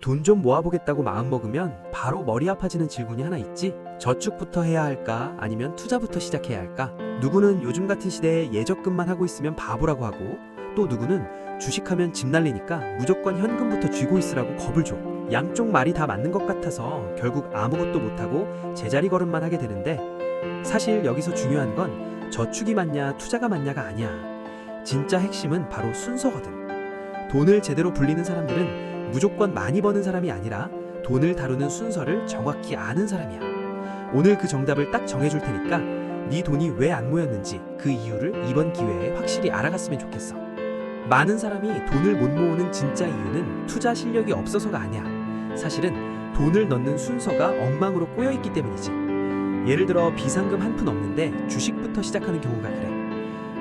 돈 좀 모아보겠다고 마음먹으면 바로 머리 아파지는 질문이 하나 있지. 저축부터 해야 할까? 아니면 투자부터 시작해야 할까? 누구는 요즘 같은 시대에 예적금만 하고 있으면 바보라고 하고, 또 누구는 주식하면 집 날리니까 무조건 현금부터 쥐고 있으라고 겁을 줘. 양쪽 말이 다 맞는 것 같아서 결국 아무것도 못하고 제자리 걸음만 하게 되는데, 사실 여기서 중요한 건 저축이 맞냐 투자가 맞냐가 아니야. 진짜 핵심은 바로 순서거든. 돈을 제대로 불리는 사람들은 무조건 많이 버는 사람이 아니라 돈을 다루는 순서를 정확히 아는 사람이야. 오늘 그 정답을 딱 정해줄 테니까 네 돈이 왜 안 모였는지 그 이유를 이번 기회에 확실히 알아갔으면 좋겠어. 많은 사람이 돈을 못 모으는 진짜 이유는 투자 실력이 없어서가 아니야. 사실은 돈을 넣는 순서가 엉망으로 꼬여있기 때문이지. 예를 들어 비상금 한 푼 없는데 주식부터 시작하는 경우가 그래.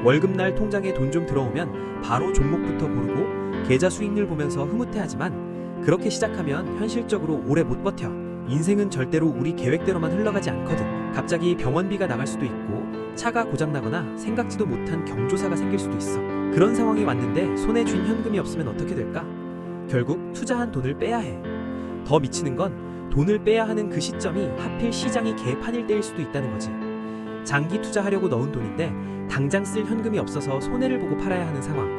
월급날 통장에 돈 좀 들어오면 바로 종목부터 고르고 계좌 수익률 보면서 흐뭇해하지만, 그렇게 시작하면 현실적으로 오래 못 버텨. 인생은 절대로 우리 계획대로만 흘러가지 않거든. 갑자기 병원비가 나갈 수도 있고, 차가 고장나거나 생각지도 못한 경조사가 생길 수도 있어. 그런 상황이 왔는데 손에 쥔 현금이 없으면 어떻게 될까? 결국 투자한 돈을 빼야 해. 더 미치는 건 돈을 빼야 하는 그 시점이 하필 시장이 개판일 때일 수도 있다는 거지. 장기 투자하려고 넣은 돈인데 당장 쓸 현금이 없어서 손해를 보고 팔아야 하는 상황.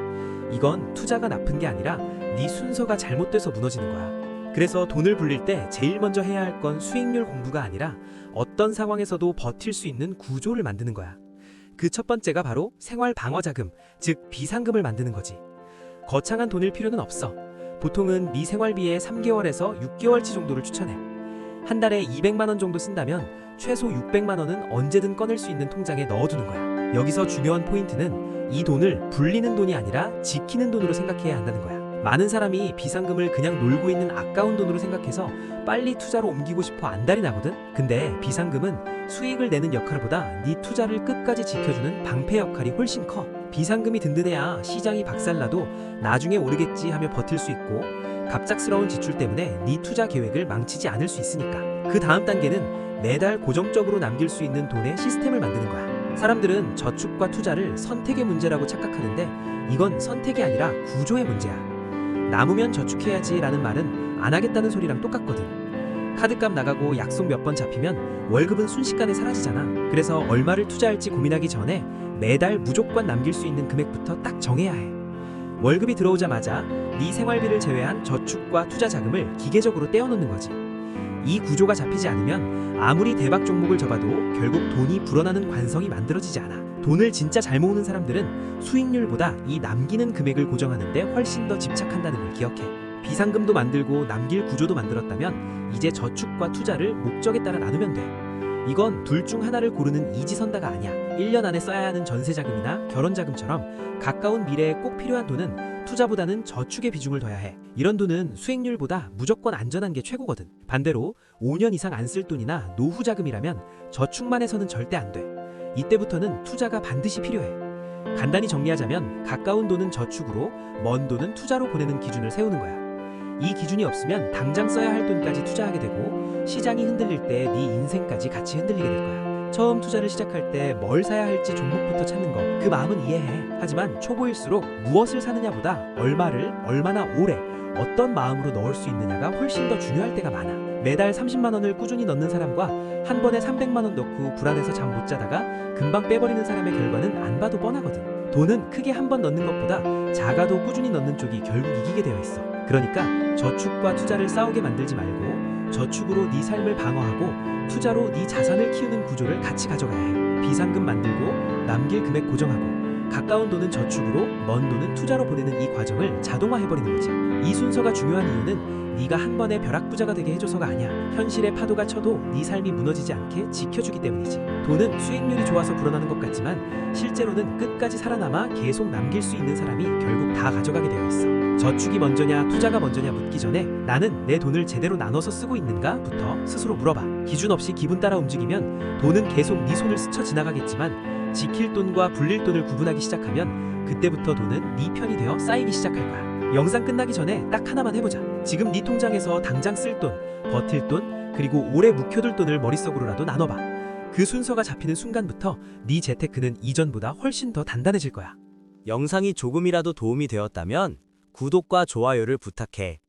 이건 투자가 나쁜 게 아니라 네 순서가 잘못돼서 무너지는 거야. 그래서 돈을 불릴 때 제일 먼저 해야 할 건 수익률 공부가 아니라 어떤 상황에서도 버틸 수 있는 구조를 만드는 거야. 그 첫 번째가 바로 생활 방어 자금, 즉 비상금을 만드는 거지. 거창한 돈일 필요는 없어. 보통은 네 생활비의 3개월에서 6개월치 정도를 추천해. 한 달에 200만 원 정도 쓴다면 최소 600만 원은 언제든 꺼낼 수 있는 통장에 넣어두는 거야. 여기서 중요한 포인트는 이 돈을 불리는 돈이 아니라 지키는 돈으로 생각해야 한다는 거야. 많은 사람이 비상금을 그냥 놀고 있는 아까운 돈으로 생각해서 빨리 투자로 옮기고 싶어 안달이 나거든. 근데 비상금은 수익을 내는 역할보다 네 투자를 끝까지 지켜주는 방패 역할이 훨씬 커. 비상금이 든든해야 시장이 박살나도 나중에 오르겠지 하며 버틸 수 있고, 갑작스러운 지출 때문에 네 투자 계획을 망치지 않을 수 있으니까. 그 다음 단계는 매달 고정적으로 남길 수 있는 돈의 시스템을 만드는 거야. 사람들은 저축과 투자를 선택의 문제라고 착각하는데, 이건 선택이 아니라 구조의 문제야. 남으면 저축해야지 라는 말은 안 하겠다는 소리랑 똑같거든. 카드값 나가고 약속 몇 번 잡히면 월급은 순식간에 사라지잖아. 그래서 얼마를 투자할지 고민하기 전에 매달 무조건 남길 수 있는 금액부터 딱 정해야 해. 월급이 들어오자마자 네 생활비를 제외한 저축과 투자 자금을 기계적으로 떼어놓는 거지. 이 구조가 잡히지 않으면 아무리 대박 종목을 접어도 결국 돈이 불어나는 관성이 만들어지지 않아. 돈을 진짜 잘 모으는 사람들은 수익률보다 이 남기는 금액을 고정하는 데 훨씬 더 집착한다는 걸 기억해. 비상금도 만들고 남길 구조도 만들었다면 이제 저축과 투자를 목적에 따라 나누면 돼. 이건 둘 중 하나를 고르는 이지선다가 아니야. 1년 안에 써야 하는 전세자금이나 결혼자금처럼 가까운 미래에 꼭 필요한 돈은 투자보다는 저축에 비중을 둬야 해. 이런 돈은 수익률보다 무조건 안전한 게 최고거든. 반대로 5년 이상 안 쓸 돈이나 노후자금이라면 저축만 해서는 절대 안 돼. 이때부터는 투자가 반드시 필요해. 간단히 정리하자면 가까운 돈은 저축으로, 먼 돈은 투자로 보내는 기준을 세우는 거야. 이 기준이 없으면 당장 써야 할 돈까지 투자하게 되고, 시장이 흔들릴 때 네 인생까지 같이 흔들리게 될 거야. 처음 투자를 시작할 때 뭘 사야 할지 종목부터 찾는 거, 그 마음은 이해해. 하지만 초보일수록 무엇을 사느냐보다 얼마를 얼마나 오래 어떤 마음으로 넣을 수 있느냐가 훨씬 더 중요할 때가 많아. 매달 30만 원을 꾸준히 넣는 사람과 한 번에 300만 원 넣고 불안해서 잠 못 자다가 금방 빼버리는 사람의 결과는 안 봐도 뻔하거든. 돈은 크게 한 번 넣는 것보다 작아도 꾸준히 넣는 쪽이 결국 이기게 되어 있어. 그러니까 저축과 투자를 싸우게 만들지 말고 저축으로 네 삶을 방어하고 투자로 네 자산을 키우는 구조를 같이 가져가야 해. 비상금 만들고 남길 금액 고정하고 가까운 돈은 저축으로, 먼 돈은 투자로 보내는 이 과정을 자동화해버리는 거지. 이 순서가 중요한 이유는 네가 한 번에 벼락부자가 되게 해줘서가 아니야. 현실의 파도가 쳐도 네 삶이 무너지지 않게 지켜주기 때문이지. 돈은 수익률이 좋아서 불어나는 것 같지만 실제로는 끝까지 살아남아 계속 남길 수 있는 사람이 결국 다 가져가게 되어 있어. 저축이 먼저냐 투자가 먼저냐 묻기 전에 나는 내 돈을 제대로 나눠서 쓰고 있는가?부터 스스로 물어봐. 기준 없이 기분 따라 움직이면 돈은 계속 네 손을 스쳐 지나가겠지만, 지킬 돈과 불릴 돈을 구분하기 시작하면 그때부터 돈은 네 편이 되어 쌓이기 시작할 거야. 영상 끝나기 전에 딱 하나만 해보자. 지금 네 통장에서 당장 쓸 돈, 버틸 돈, 그리고 오래 묵혀둘 돈을 머릿속으로라도 나눠봐. 그 순서가 잡히는 순간부터 네 재테크는 이전보다 훨씬 더 단단해질 거야. 영상이 조금이라도 도움이 되었다면 구독과 좋아요를 부탁해.